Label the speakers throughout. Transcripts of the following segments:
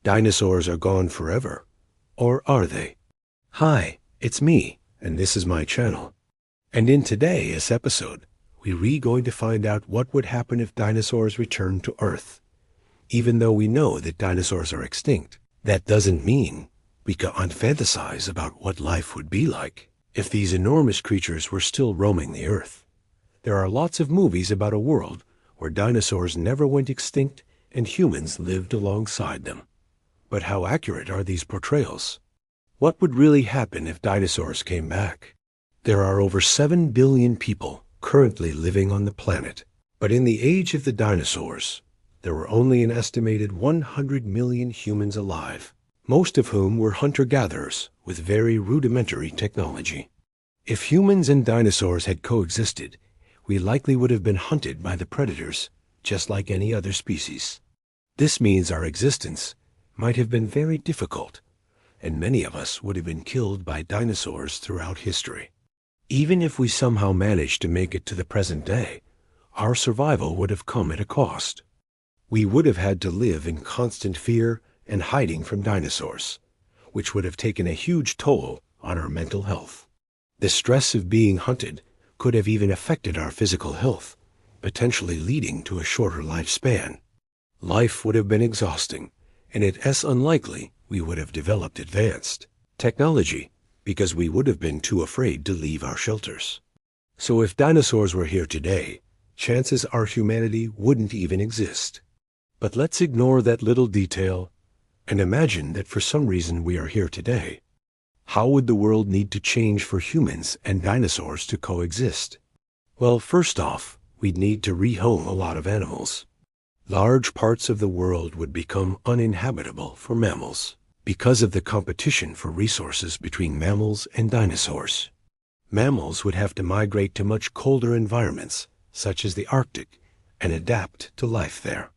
Speaker 1: Dinosaurs are gone forever. Or are they? Hi, it's me, and this is my channel. And in today's episode, we're going to find out what would happen if dinosaurs returned to Earth. Even though we know that dinosaurs are extinct, that doesn't mean we can't fantasize about what life would be like if these enormous creatures were still roaming the Earth. There are lots of movies about a world where dinosaurs never went extinct and humans lived alongside them. But how accurate are these portrayals? What would really happen if dinosaurs came back? There are over 7 billion people currently living on the planet. But in the age of the dinosaurs, there were only an estimated 100 million humans alive, most of whom were hunter-gatherers with very rudimentary technology. If humans and dinosaurs had coexisted, we likely would have been hunted by the predators, just like any other species. This means our existence might have been very difficult, and many of us would have been killed by dinosaurs throughout history. Even if we somehow managed to make it to the present day, our survival would have come at a cost. We would have had to live in constant fear and hiding from dinosaurs, which would have taken a huge toll on our mental health. The stress of being hunted could have even affected our physical health, potentially leading to a shorter lifespan. Life would have been exhausting, and it is unlikely we would have developed advanced technology because we would have been too afraid to leave our shelters. So if dinosaurs were here today, chances are humanity wouldn't even exist. But let's ignore that little detail and imagine that for some reason we are here today. How would the world need to change for humans and dinosaurs to coexist? Well, first off, we'd need to rehome a lot of animals. Large parts of the world would become uninhabitable for mammals because of the competition for resources between mammals and dinosaurs. Mammals would have to migrate to much colder environments, such as the Arctic, and adapt to life there.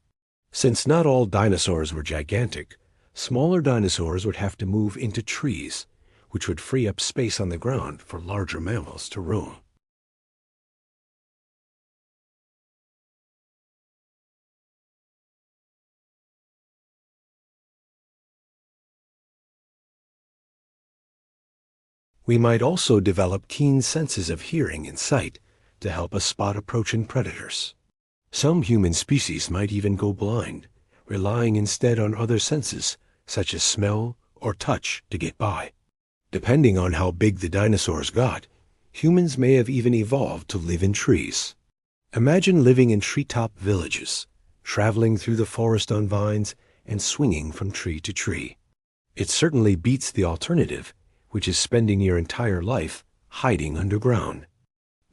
Speaker 1: Since not all dinosaurs were gigantic, smaller dinosaurs would have to move into trees, which would free up space on the ground for larger mammals to roam. We might also develop keen senses of hearing and sight to help us spot approaching predators. Some human species might even go blind, relying instead on other senses, such as smell or touch, to get by. Depending on how big the dinosaurs got, humans may have even evolved to live in trees. Imagine living in treetop villages, traveling through the forest on vines and swinging from tree to tree. It certainly beats the alternative, which is spending your entire life hiding underground.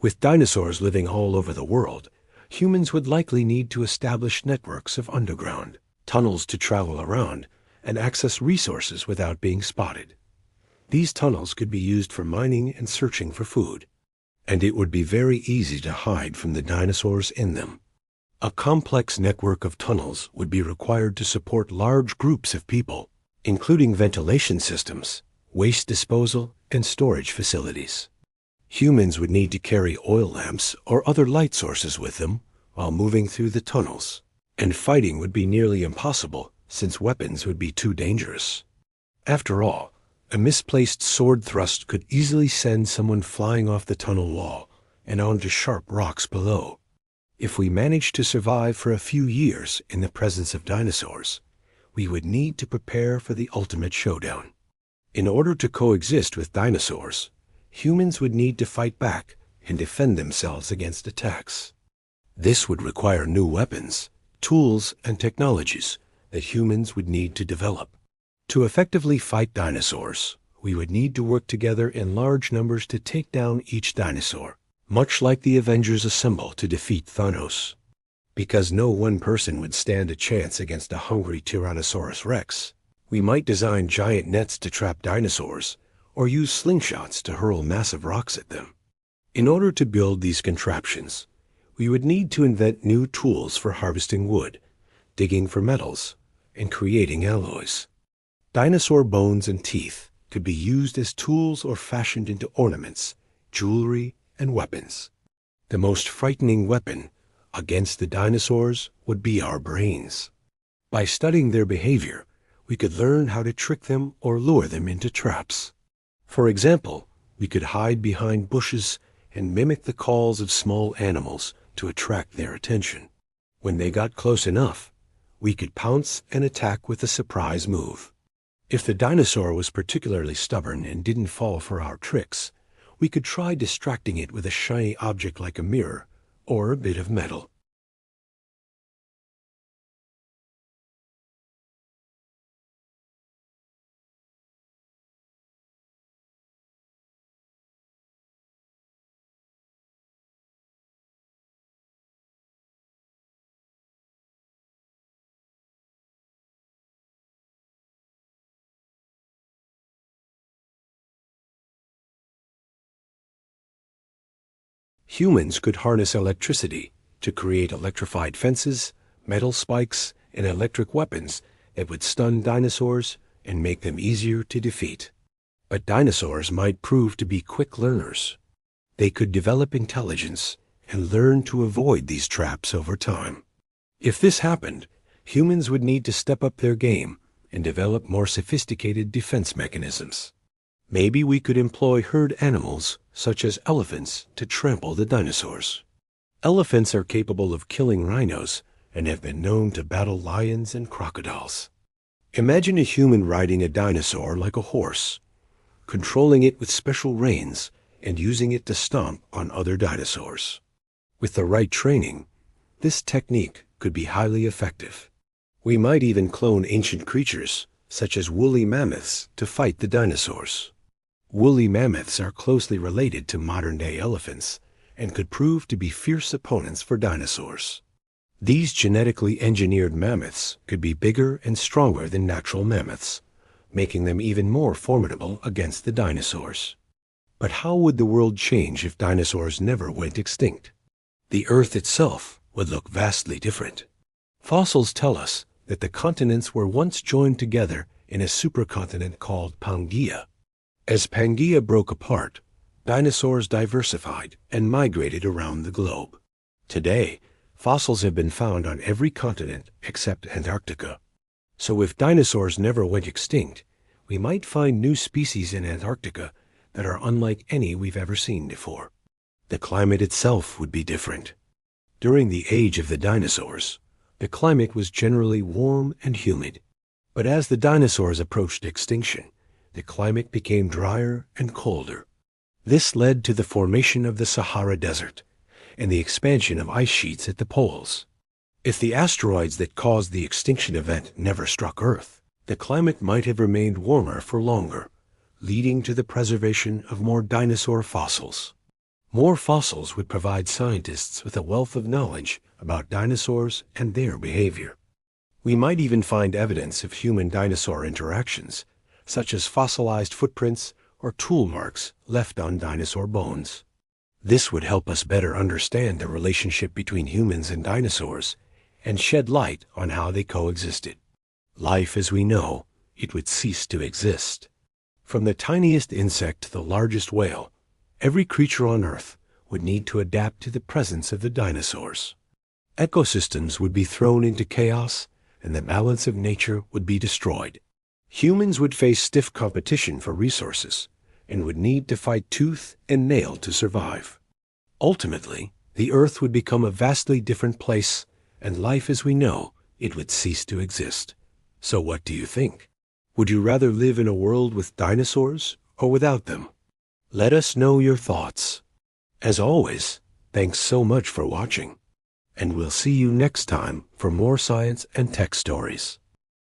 Speaker 1: With dinosaurs living all over the world, humans would likely need to establish networks of underground tunnels to travel around and access resources without being spotted. These tunnels could be used for mining and searching for food, and it would be very easy to hide from the dinosaurs in them. A complex network of tunnels would be required to support large groups of people, including ventilation systems, waste disposal, and storage facilities. Humans would need to carry oil lamps or other light sources with them while moving through the tunnels, and fighting would be nearly impossible since weapons would be too dangerous. After all, a misplaced sword thrust could easily send someone flying off the tunnel wall and onto sharp rocks below. If we managed to survive for a few years in the presence of dinosaurs, we would need to prepare for the ultimate showdown. In order to coexist with dinosaurs, humans would need to fight back and defend themselves against attacks. This would require new weapons, tools, and technologies that humans would need to develop. To effectively fight dinosaurs, we would need to work together in large numbers to take down each dinosaur, much like the Avengers assemble to defeat Thanos. Because no one person would stand a chance against a hungry Tyrannosaurus Rex, we might design giant nets to trap dinosaurs or use slingshots to hurl massive rocks at them. In order to build these contraptions, we would need to invent new tools for harvesting wood, digging for metals, and creating alloys. Dinosaur bones and teeth could be used as tools or fashioned into ornaments, jewelry, and weapons. The most frightening weapon against the dinosaurs would be our brains. By studying their behavior, we could learn how to trick them or lure them into traps. For example, we could hide behind bushes and mimic the calls of small animals to attract their attention. When they got close enough, we could pounce and attack with a surprise move. If the dinosaur was particularly stubborn and didn't fall for our tricks, we could try distracting it with a shiny object like a mirror or a bit of metal. Humans could harness electricity to create electrified fences, metal spikes, and electric weapons that would stun dinosaurs and make them easier to defeat. But dinosaurs might prove to be quick learners. They could develop intelligence and learn to avoid these traps over time. If this happened, humans would need to step up their game and develop more sophisticated defense mechanisms. Maybe we could employ herd animals, such as elephants, to trample the dinosaurs. Elephants are capable of killing rhinos and have been known to battle lions and crocodiles. Imagine a human riding a dinosaur like a horse, controlling it with special reins and using it to stomp on other dinosaurs. With the right training, this technique could be highly effective. We might even clone ancient creatures, such as woolly mammoths, to fight the dinosaurs. Woolly mammoths are closely related to modern-day elephants and could prove to be fierce opponents for dinosaurs. These genetically engineered mammoths could be bigger and stronger than natural mammoths, making them even more formidable against the dinosaurs. But how would the world change if dinosaurs never went extinct? The Earth itself would look vastly different. Fossils tell us that the continents were once joined together in a supercontinent called Pangaea. As Pangaea broke apart, dinosaurs diversified and migrated around the globe. Today, fossils have been found on every continent except Antarctica. So if dinosaurs never went extinct, we might find new species in Antarctica that are unlike any we've ever seen before. The climate itself would be different. During the age of the dinosaurs, the climate was generally warm and humid. But as the dinosaurs approached extinction, the climate became drier and colder. This led to the formation of the Sahara Desert and the expansion of ice sheets at the poles. If the asteroids that caused the extinction event never struck Earth, the climate might have remained warmer for longer, leading to the preservation of more dinosaur fossils. More fossils would provide scientists with a wealth of knowledge about dinosaurs and their behavior. We might even find evidence of human-dinosaur interactions, such as fossilized footprints or tool marks left on dinosaur bones. This would help us better understand the relationship between humans and dinosaurs and shed light on how they coexisted. Life as we know it would cease to exist. From the tiniest insect to the largest whale, every creature on Earth would need to adapt to the presence of the dinosaurs. Ecosystems would be thrown into chaos and the balance of nature would be destroyed. Humans would face stiff competition for resources and would need to fight tooth and nail to survive. Ultimately, the Earth would become a vastly different place, and life as we know it would cease to exist. So what do you think? Would you rather live in a world with dinosaurs or without them? Let us know your thoughts. As always, thanks so much for watching, and we'll see you next time for more science and tech stories.